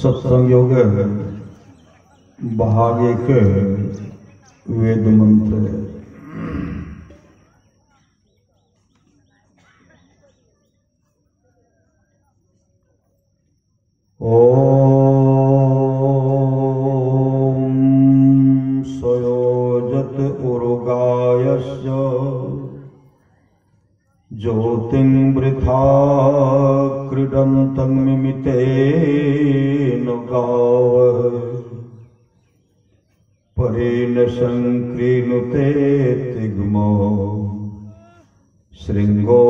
सत्संग योग भाग एक वेद मंत्र। ओम सयोजत उरुगायस्य ज्योतिर्वृथा क्रीडन्तं मिमितेन गावः परेण संक्रीणुते तिग्मो श्रृंगो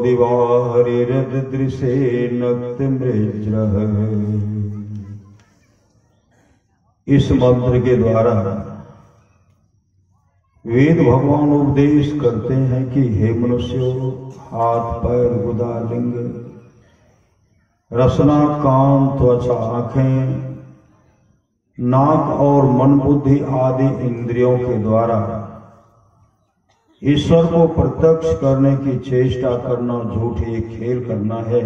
दिवाहरिरदृशे नक्तमृज्रः। इस मंत्र के द्वारा वेद भगवान उपदेश करते हैं कि हे मनुष्यों, हाथ पैर गुदा लिंग रसना कान त्वचा आंखें नाक और मन बुद्धि आदि इंद्रियों के द्वारा ईश्वर को प्रत्यक्ष करने की चेष्टा करना झूठ एक खेल करना है,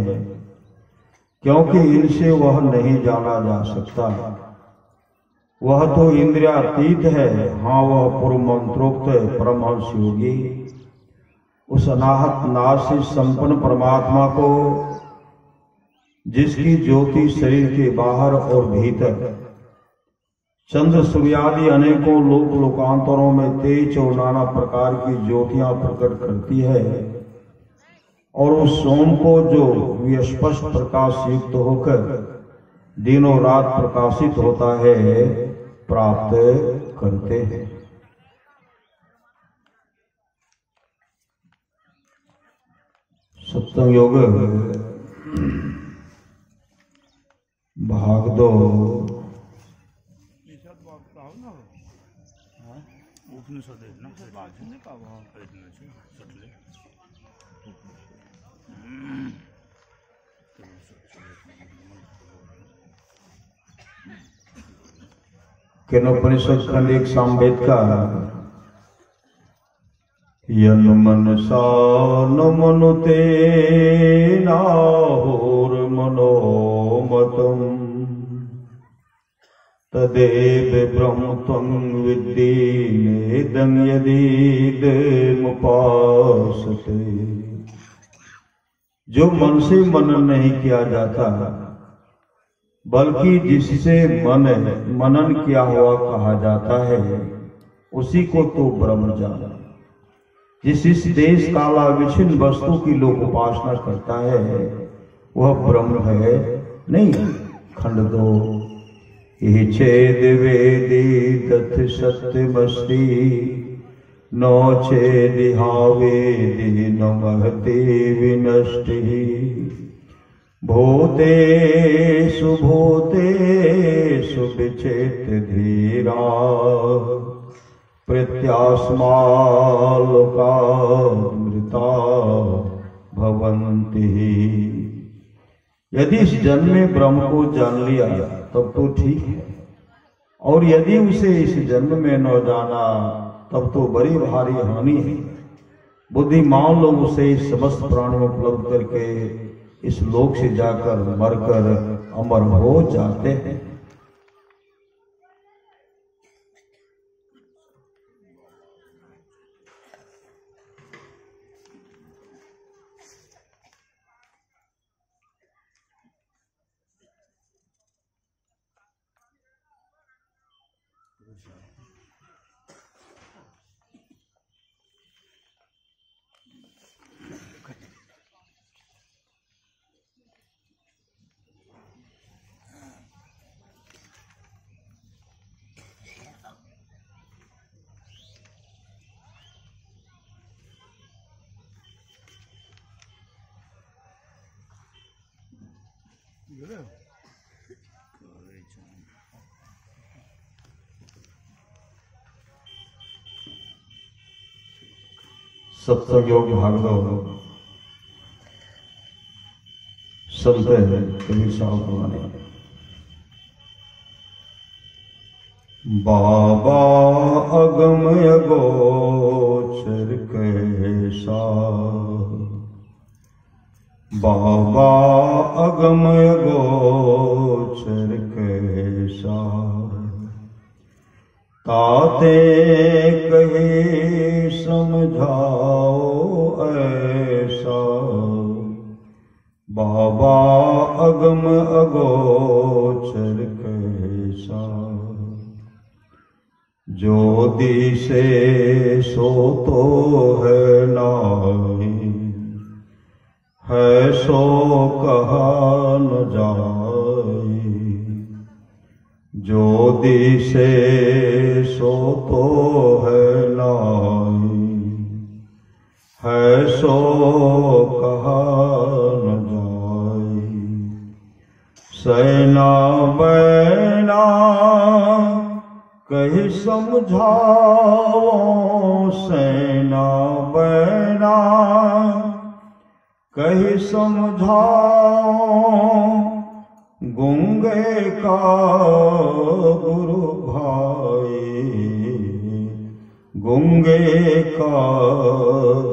क्योंकि इनसे वह नहीं जाना जा सकता। वह तो इंद्रियातीत है। हाँ, वह पूर्व मंत्रोक्त परमहंस योगी उस अनाहत नाश से संपन्न परमात्मा को, जिसकी ज्योति शरीर के बाहर और भीतर चंद्र सूर्यादि अनेकों लोक लोकांतरों में तेज और नाना प्रकार की ज्योतियां प्रकट करती है, और उस सोम को जो विस्पष्ट प्रकाश युक्त होकर दिनों रात प्रकाशित होता है, प्राप्त करते हैं। सत्संग योग भाग 2। केनोपनिषद खंड 1 सामवेद का यन मनसा न मनुते नाहुर मनोमतम् तदेव ब्रह्म त्वं विद्धि नेदं यदीदमुपासते। जो मन से मनन नहीं किया जाता, बल्कि जिससे मनन किया हुआ कहा जाता है, उसी को तो ब्रह्म जाना। जिस इस देश काला विच्छिन्न वस्तु की लोग उपासना करता है, वह ब्रह्म है नहीं। खंड 2 यही चेद वेदी तथ सत्यमस्ति नो चेदिहावेदि न महते विनष्टि भूतेषु भूतेषु विचेत धीरा प्रत्यास्मालोकामृता भवन्ति। यदि इस जन्म में ब्रह्म को जान लिया तब तो ठीक है, और यदि उसे इस जन्म में न जाना तब तो बड़ी भारी हानि है। बुद्धिमान लोग उसे इस समस्त प्राणियों उपलब्ध करके इस लोक से जाकर मरकर अमर हो जाते हैं। सत्संग योग भाग 2 संत कबीर साहब पुराने। बाबा अगम अगोचर कैसा बाबा अगम अगोचर कैसा, ताते कहे समझाओ ऐसा। बाबा अगम अगोचर कैसा, जो दिसे सो तो है नाही, है सो कहा न जाए। जो दिसे सो तो है नाही, है सो कहा न जाए। सैना बैना कही समझाओ, सैना बैना कही समझाओ। गूंगे का गुरु भाई, गूंगे का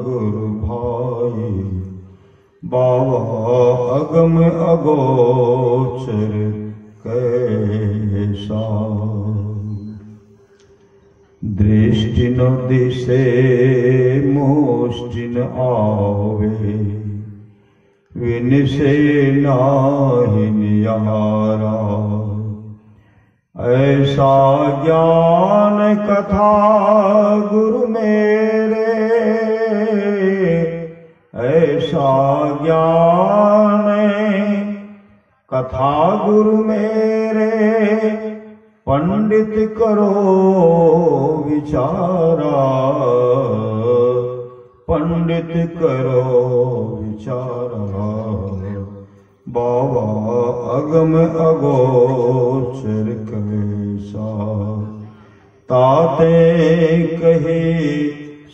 गुरु भाई। बाबा अगम अगोचर कैसा, दृष्टि न दिसे मुष्टि न आवे। विन से नाहि नियारा, ऐसा ज्ञान कथा गुरु मेरे। ऐसा ज्ञान कथा गुरु मेरे, पंडित करो विचारा। पंडित करो विचारा। बाबा अगम अगोचर कैसा, ताते कहे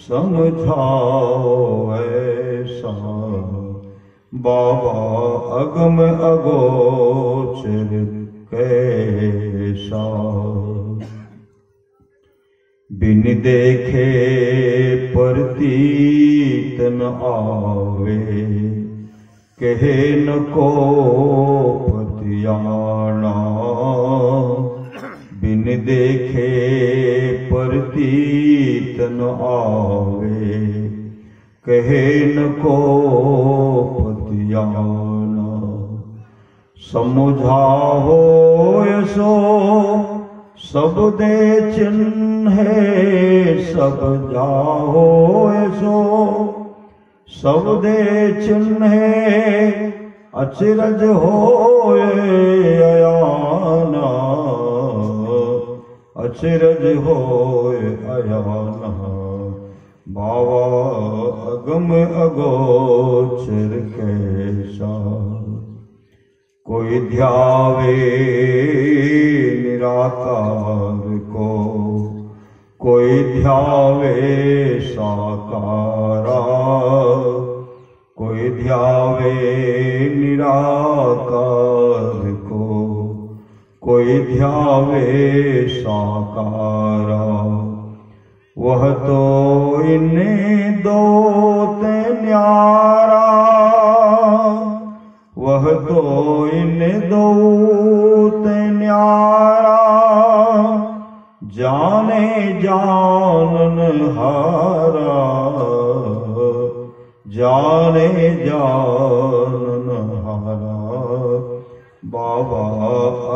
समझाओ ऐसा। बाबा अगम अगोचर कैसा, बिन देखे प्रतीत न आवे। कहे न को पतियाना, बिन देखे प्रतीत न आवे। कहे न को पतियाना, समझाओ सो सब दे चिन्ह। सब जाहो सो सब दे चिन्ह। अचरज होए अयाना, अचरज होए अयाना। बाबा अगम अगोचर कैसा, कोई ध्यावे निराकार को। कोई ध्यावे साकारा, कोई ध्यावे निराकार को। कोई ध्यावे साकारा, वह तो इन्हें दो ते न्यारा। वह तो इन दो ते न्यारा, जाने जानन हारा। जाने जानन हारा। बाबा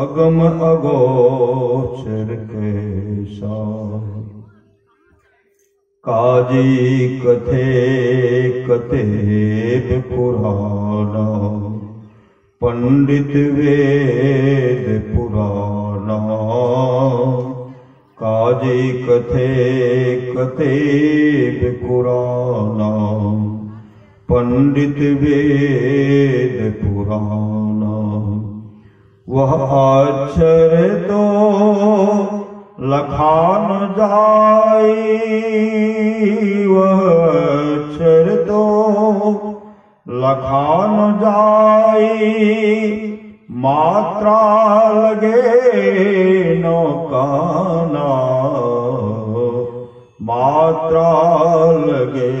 अगम अगोचर कैसा, काजी कथे कतेब पुराना। पंडित वेद पुराना, काजी कथे कतेब पुराना। पंडित वेद पुराना, वह अक्षर तो लखा न जाई। वह अक्षर तो लखा न जाई। मात्रा लगे न काना। मात्रा लगे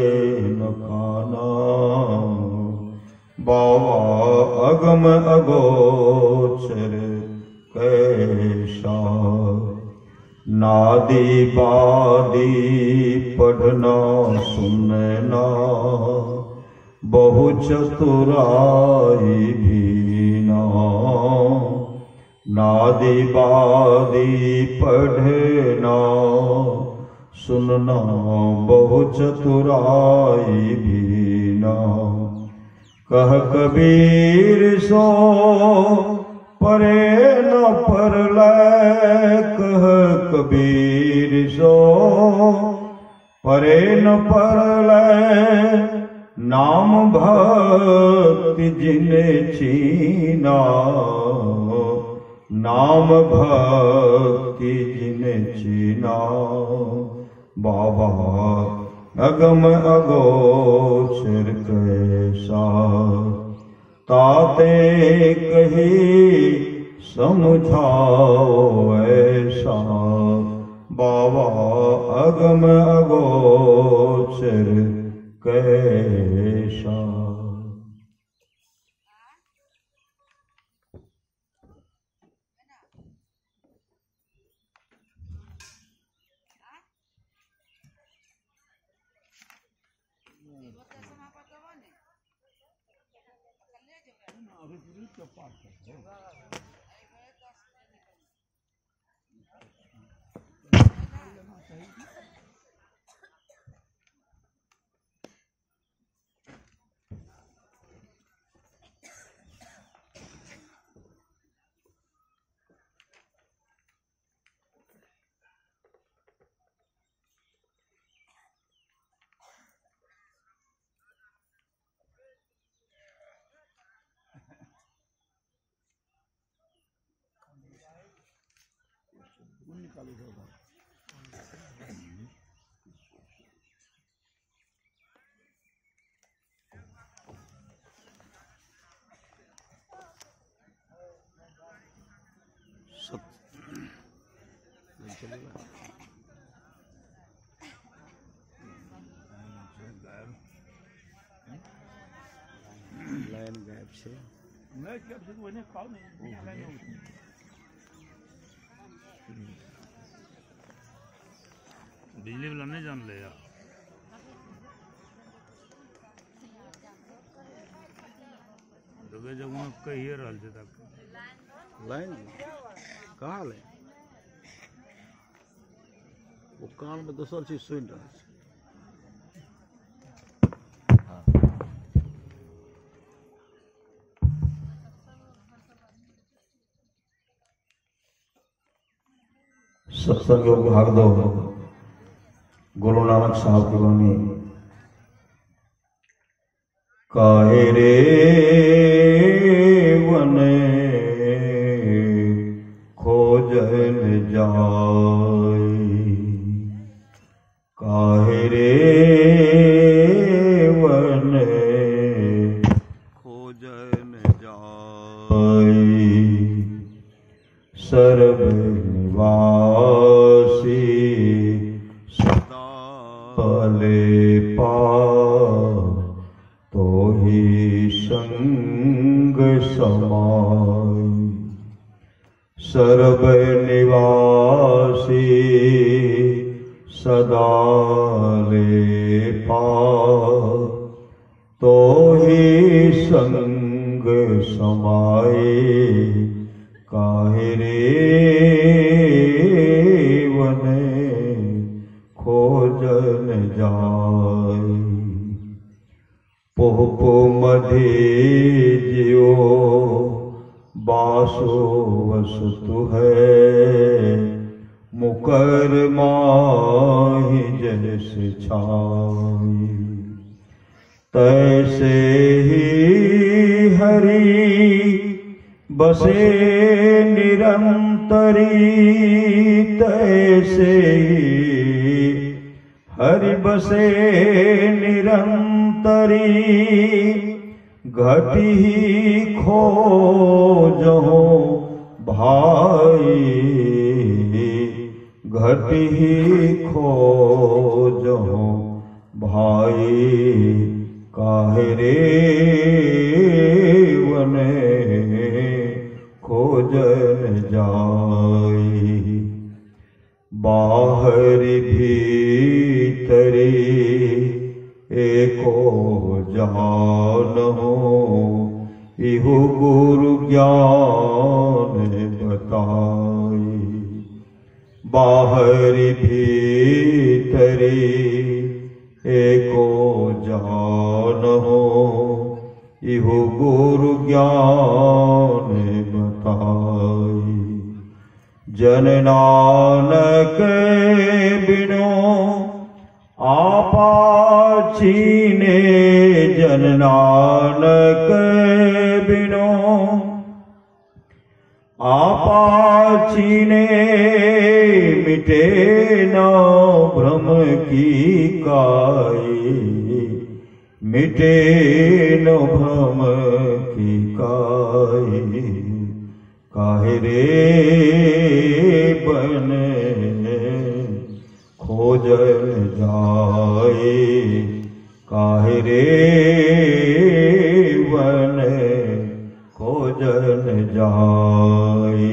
न काना। बाबा अगम अगोचर कैसा, नादी बादी पढ़ना सुनना, बहु चतुराई भीना। नादी बादी पढ़ना सुनना, बहु चतुराई भीना। कह कबीर सो परे न परलै, कह कबीर सो परे न परलै। नाम भक्ति जिने छीना, नाम भक्ति जिने छीना। बाबा अगम अगोचर कैसा, ताते कही समझाओ ऐसा। बाबा अगम अगोचर कैसा। लाइन गायब से मैं क्या वही खाओ नहीं बिजली वाला नहीं जान ले यार। जब कही रहा तक लाइन कहाँ ले वो कान में दूसर चीज सुन रहा है। सत्संग भाग दो गुरु नानक साहब की वाणी। काहे रे वने खोजन जाई, काहे रे वने खोजन जाई। सर्व निवासी सदा पा तो ही संग समाई। सर्व निवासी सदा पा तो ही संग समाई। काहे रे वने खोजन जाई। पोप मधे जियो बासो वस्तु है, मुकर माहि जैसे छाई। तैसे ही हरि बसे निरंतरी, तैसे ही हरि बसे निरंतरी। घटी ही खोजो भाई, घटी ही खोजो भाई। काहे रे वने खोजन जाई। बाहर भीतरी एको जानहु इहु गुरु ज्ञान बताई। बाहर भीतरी एको जानहु इहु गुरु ज्ञान बताई। जन नानक बिनो आपा छीने, जन नानक बिनो आपा छीने, मिटे न भ्रम की काई, मिटे न भ्रम की काई। काहे रे बने खोजन जाए, काहे रे बने खोजन जाए।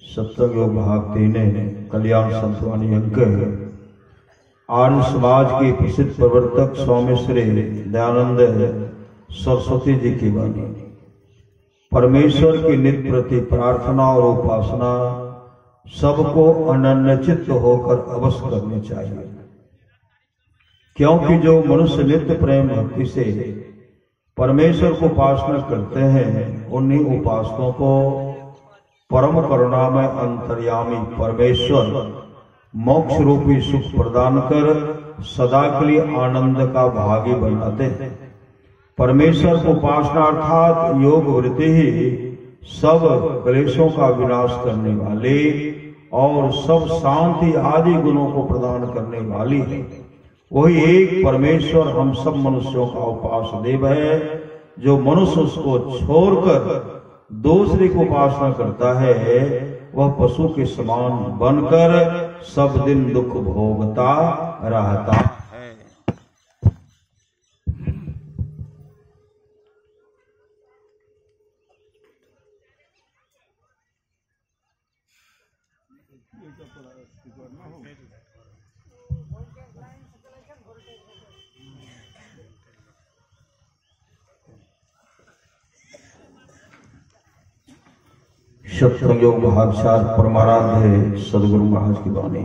सत्संग भाग 3 कल्याण संतवाणी अंक आर्य समाज के प्रसिद्ध प्रवर्तक स्वामी श्री दयानंद सरस्वती जी की वाणी। परमेश्वर की नित्य प्रति प्रार्थना और उपासना सबको अनन्यचित्त होकर अवश्य करनी चाहिए, क्योंकि जो मनुष्य नित्य प्रेम भक्ति से परमेश्वर को उपासना करते हैं, उन्हीं उपासकों को परम करुणा में अंतर्यामी परमेश्वर मोक्ष रूपी सुख प्रदान कर सदा के लिए आनंद का भागी बनाते हैं। परमेश्वर को उपासना अर्थात योग वृत्ति ही सब क्लेशों का विनाश करने वाली और सब शांति आदि गुणों को प्रदान करने वाली है। वही एक परमेश्वर हम सब मनुष्यों का उपास्य देव है। जो मनुष्य उसको छोड़कर दूसरे को उपासना करता है, वह पशु के समान बनकर सब दिन दुख भोगता रहता है। सत्संग योग भाग 4 परमाराध्य सदगुरु महाराज की वाणी।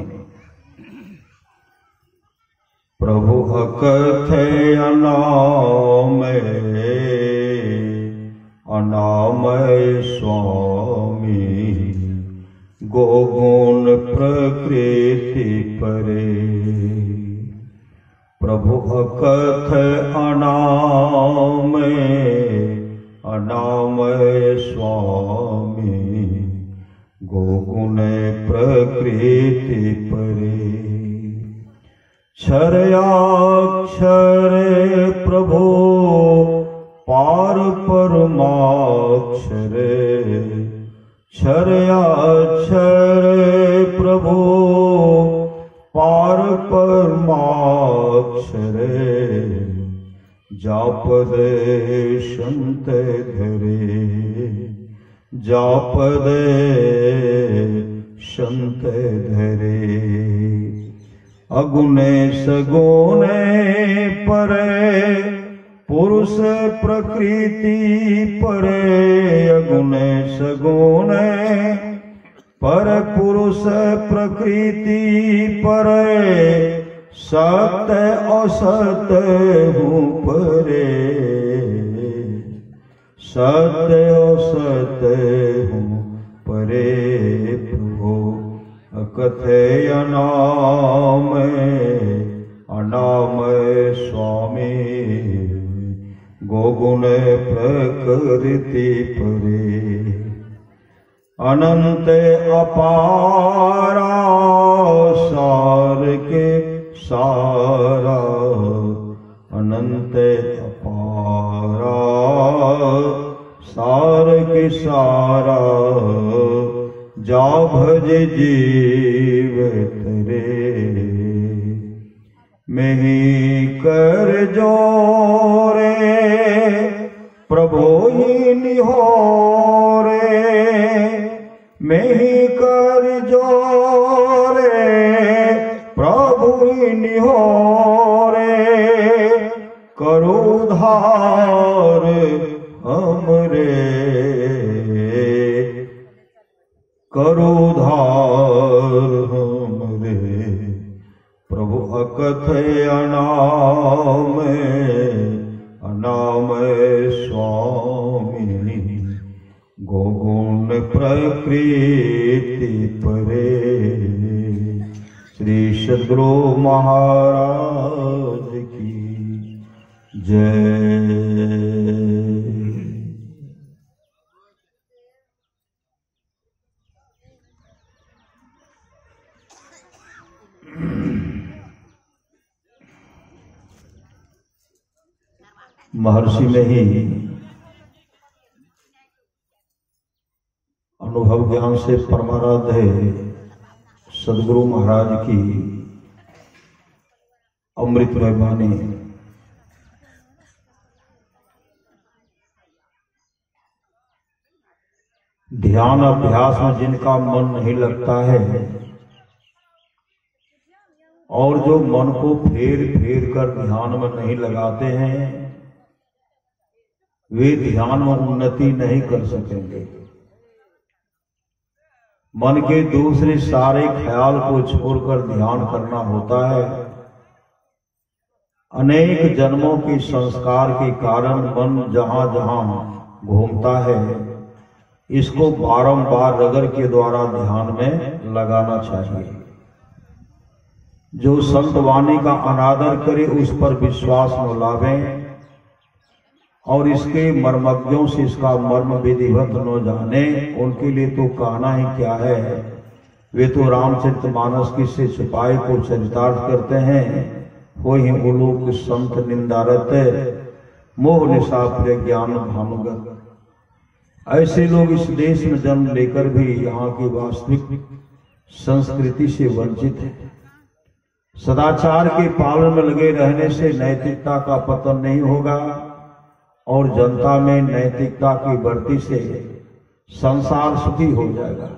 प्रभु कथे अनामय अनामय स्वामी, गोगुण प्रकृति परे। प्रभु कथे अनामय अनामय स्वामी, गोगुण प्रकृति परे। क्षरयाक्षर प्रभो पार परमाक्षर, क्षरयाक्षर प्रभो पार परमाक्षर। जापदे संत धरे, जापदे संत धरे। अगुणे सगुणे परे, पुरुष प्रकृति परे। अगुणे सगुणे पर पुरुष प्रकृति परे। सत्य असत्य हूँ परे, सत्य असत्य हूँ परे। प्रभु कथे अनामय अनामय स्वामी, गोगुण प्रकृति परे। अनंत अपारा सार के सारा, अनंत अपारा सार के सारा। जा भज जीव तरे, मैं ही कर जो प्रभु ही निहोरे मैं ही कर जोरे, प्रभु ही निहोरे करो उद्धार हमरे, करो उद्धार हमरे। प्रभु अकथ अनाम अनाम स्वामी, गोगुण प्रकृति परे। श्री सद्गुरु महाराज की जय। महर्षि में ही अनुभव ज्ञान से परमाराध्य सद्गुरु महाराज की अमृतमय वाणी ध्यान अभ्यास में जिनका मन नहीं लगता है और जो मन को फेर फेर कर ध्यान में नहीं लगाते हैं, वे ध्यान में उन्नति नहीं कर सकेंगे। मन के दूसरे सारे ख्याल को छोड़कर ध्यान करना होता है। अनेक जन्मों के संस्कार के कारण मन जहां जहां घूमता है, इसको बारंबार रगड़ के द्वारा ध्यान में लगाना चाहिए। जो संत वाणी का अनादर करे उस पर विश्वास न लावे और इसके मर्मज्ञों से इसका मर्म विधिवत न जाने, उनके लिए तो कहना ही क्या है। वे तो रामचरितमानस की से छुपाए को चरितार्थ करते हैं। वो ही उलोक संत निंदारत मोह निशा प्रज्ञान भानुगत। ऐसे लोग इस देश में जन्म लेकर भी यहाँ की वास्तविक संस्कृति से वंचित हैं। सदाचार के पालन में लगे रहने से नैतिकता का पतन नहीं होगा और जनता में नैतिकता की बढ़ती से संसार सुखी हो जाएगा।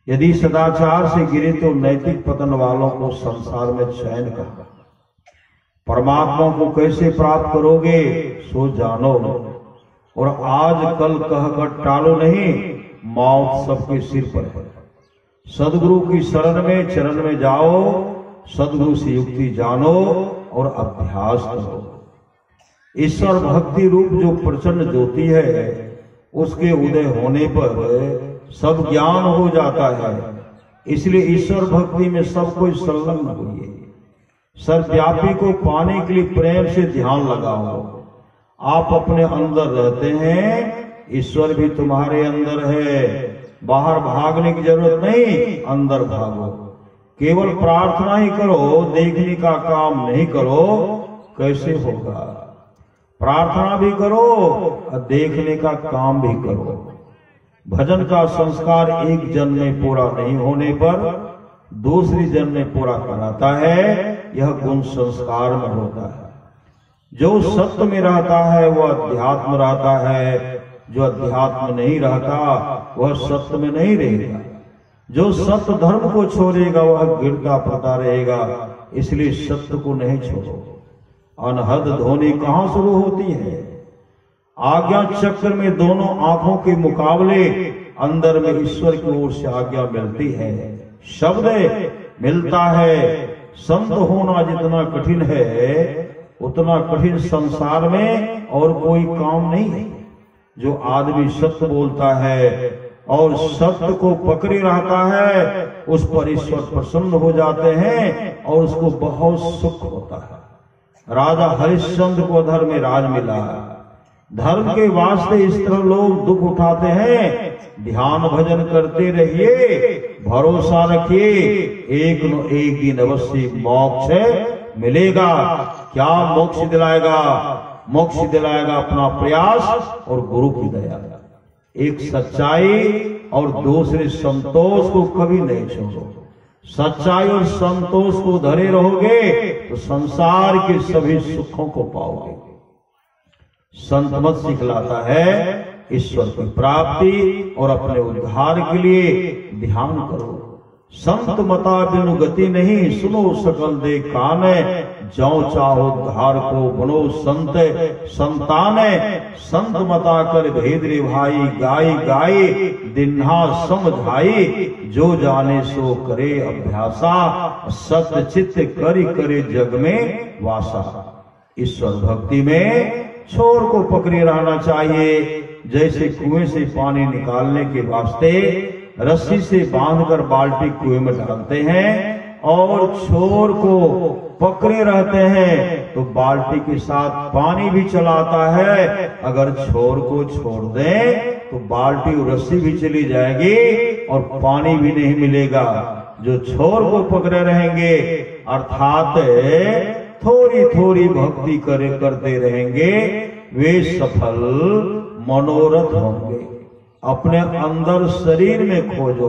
यदि सदाचार से गिरे तो नैतिक पतन वालों को संसार में चैन कहा। परमात्मा को कैसे प्राप्त करोगे सो जानो, और आज कल कहकर टालो नहीं, मौत सबके सिर पर है। सदगुरु की शरण में चरण में जाओ, सदगुरु से युक्ति जानो और अभ्यास करो। ईश्वर भक्ति रूप जो प्रचंड ज्योति है, उसके उदय होने पर सब ज्ञान हो जाता है। इसलिए ईश्वर भक्ति में सब कोई संलग्न होइए। सर्वव्यापी को पाने के लिए प्रेम से ध्यान लगाओ। आप अपने अंदर रहते हैं, ईश्वर भी तुम्हारे अंदर है। बाहर भागने की जरूरत नहीं, अंदर भागो। केवल प्रार्थना ही करो, देखने का काम नहीं करो, कैसे होगा। प्रार्थना भी करो और देखने का काम भी करो। भजन का संस्कार एक जन्म में पूरा नहीं होने पर दूसरी जन्म में पूरा कराता है। यह गुण संस्कार में होता है। जो सत्य में रहता है वह अध्यात्म रहता है, जो अध्यात्म नहीं रहता वह सत्य में नहीं रहेगा। जो सत्य धर्म को छोड़ेगा वह गिरता पड़ता रहेगा। इसलिए सत्य को नहीं छोड़ो। अनहद ध्वनि कहां शुरू होती है? आज्ञा चक्र में दोनों आंखों के मुकाबले अंदर में ईश्वर की ओर से आज्ञा मिलती है, शब्द मिलता है। संत होना जितना कठिन है उतना कठिन संसार में और कोई काम नहीं है। जो आदमी सत्य बोलता है और सत्य को पकड़े रहता है, उस पर ईश्वर प्रसन्न हो जाते हैं और उसको बहुत सुख होता है। राजा हरिश्चंद्र को धर्म में राज मिला। धर्म के वास्ते इस तरह लोग दुख उठाते हैं। ध्यान भजन करते रहिए, भरोसा रखिए, एक न एक दिन अवश्य मोक्ष मिलेगा। क्या मोक्ष दिलाएगा? मोक्ष दिलाएगा अपना प्रयास और गुरु की दया। एक सच्चाई और दूसरे संतोष को कभी नहीं छोड़ो। सच्चाई और संतोष को धरे रहोगे तो संसार के सभी सुखों को पाओगे। संत मत सिखलाता है ईश्वर की प्राप्ति और अपने उद्धार के लिए ध्यान करो। संत मता बिनु गति नहीं, सुनो सकल दे कान, जौ चाहो धार को बनो संत संतान। संत मता कर भेद रे भाई, गाई गाई दिन्हा समझाई, जो जाने सो करे अभ्यासा, सत्य चित्त करि करे जग में वासा। ईश्वर भक्ति में छोर को पकड़े रहना चाहिए। जैसे कुएं से पानी निकालने के वास्ते रस्सी से बांधकर बाल्टी कुएं में डालते हैं और छोर को पकड़े रहते हैं तो बाल्टी के साथ पानी भी चलाता है। अगर छोर को छोड़ दें तो बाल्टी और रस्सी भी चली जाएगी और पानी भी नहीं मिलेगा। जो छोर को पकड़े रहेंगे अर्थात थोड़ी थोड़ी भक्ति करते रहेंगे, वे सफल मनोरथ होंगे। अपने अंदर शरीर में खोजो।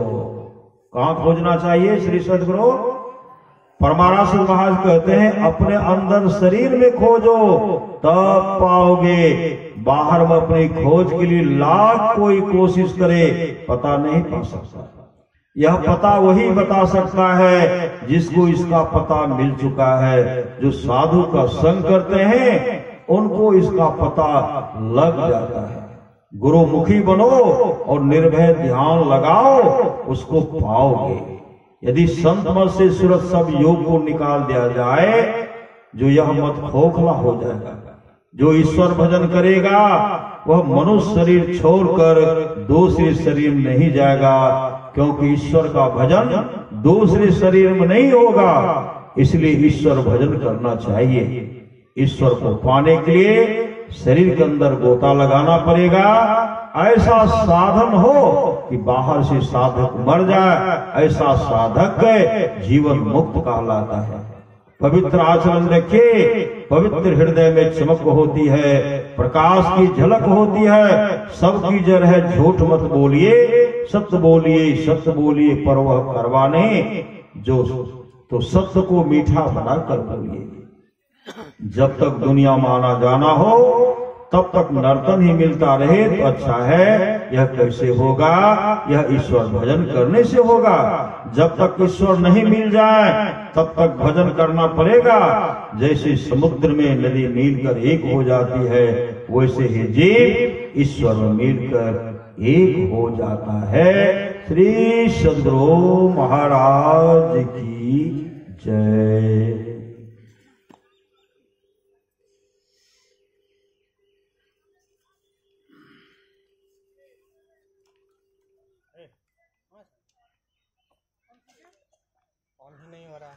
कहां खोजना चाहिए? श्री सद्गुरु परमारास महाराज कहते हैं अपने अंदर शरीर में खोजो तब पाओगे। बाहर में अपनी खोज के लिए लाख कोई कोशिश करे, पता नहीं पा सकता। यह पता वही बता सकता है जिसको इसका पता मिल चुका है। जो साधु का संग करते हैं उनको इसका पता लग जाता है। गुरुमुखी बनो और निर्भय ध्यान लगाओ, उसको पाओगे। यदि संत मत से सूरत सब योग को निकाल दिया जाए, जो यह मत खोखला हो जाएगा। जो ईश्वर भजन करेगा वह मनुष्य शरीर छोड़कर दूसरे शरीर में नहीं जाएगा, क्योंकि ईश्वर का भजन दूसरे शरीर में नहीं होगा। इसलिए ईश्वर भजन करना चाहिए। ईश्वर को पाने के लिए शरीर के अंदर गोता लगाना पड़ेगा। ऐसा साधन हो कि बाहर से साधक मर जाए, ऐसा साधक जीवन मुक्त कहलाता है। पवित्र आचरण रखिए, पवित्र हृदय में चमक होती है, प्रकाश की झलक होती है। सबकी जड़ है झूठ मत बोलिए, सत्य बोलिए, सत्य बोलिए पर वह करवाने जो, तो सत्य को मीठा बनाकर बोलिए। जब तक दुनिया में आना जाना हो तब तक नर्तन ही मिलता रहे तो अच्छा है। यह कैसे होगा? यह ईश्वर भजन करने से होगा। जब तक ईश्वर नहीं मिल जाए तब तक भजन करना पड़ेगा। जैसे समुद्र में नदी मिलकर एक हो जाती है, वैसे ही जीव ईश्वर में मिलकर एक हो जाता है। श्री सद्गुरु महाराज की जय। ऑन ही नहीं हो रहा।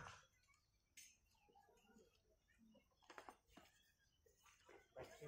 बैटरी